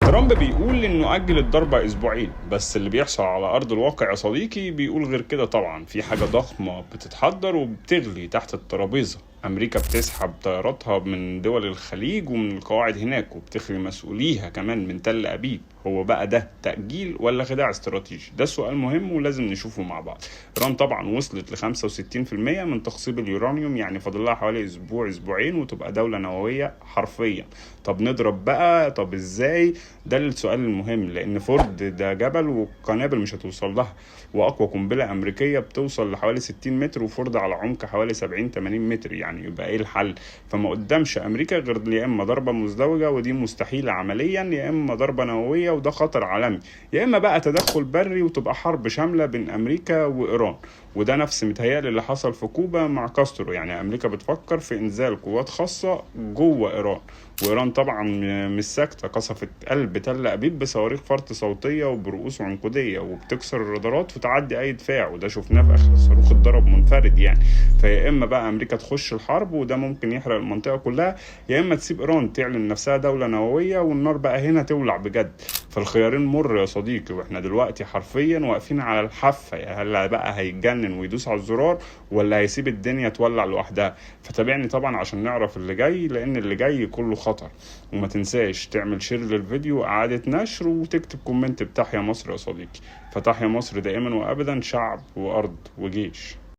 ترامب بيقول انه اجل الضربة اسبوعين، بس اللي بيحصل على ارض الواقع يا صديقي بيقول غير كده. طبعا في حاجة ضخمة بتتحضر وبتغلي تحت الترابيزة. امريكا بتسحب طياراتها من دول الخليج ومن القواعد هناك، وبتخلي مسؤوليها كمان من تل ابيب. هو بقى ده تأجيل ولا خداع استراتيجي؟ ده سؤال مهم ولازم نشوفه مع بعض. ايران طبعا وصلت ل 65% من تخصيب اليورانيوم، يعني فاضل لها حوالي اسبوع اسبوعين وتبقى دولة نووية حرفيا. طب نضرب بقى؟ طب ازاي؟ ده السؤال المهم، لان فورد ده جبل والقنابل مش هتوصل لها، واقوى قنبله امريكيه بتوصل لحوالي 60 متر، وفورد على عمق حوالي 70 80 متر. يعني يبقى ايه الحل؟ فما قدامش امريكا غير يا اما ضربه مزدوجه ودي مستحيله عمليا، يا اما ضربه نوويه وده خطر عالمي، يا اما بقى تدخل بري وتبقى حرب شامله بين امريكا وايران. وده نفس متهيألي اللي حصل في كوبا مع كاسترو. يعني امريكا بتفكر في انزال قوات خاصه جوه ايران، وايران طبعا مش ساكته، قصفت قلب تل ابيب بصواريخ فرط صوتيه وبرؤوس عنقوديه، وبتكسر الرادارات وتعدي اي دفاع، وده شفناه في اخر صاروخ اتضرب منفرد يعني. فيا اما بقى امريكا تخش الحرب وده ممكن يحرق المنطقه كلها، يا اما تسيب ايران تعلن نفسها دوله نوويه والنار بقى هنا تولع بجد. فالخيارين مر يا صديقي، واحنا دلوقتي حرفيا واقفين على الحافه. يا هلا بقى هيتجنن ويدوس على الزرار، ولا هيسيب الدنيا تولع لوحدها؟ فتابعني طبعا عشان نعرف اللي جاي، لان اللي جاي كله خطر. وما تنساش تعمل شير للفيديو، اعادة نشر، وتكتب كومنت بتحيا مصر يا صديقي. فتحيا مصر دائما وابدا، شعب وارض وجيش.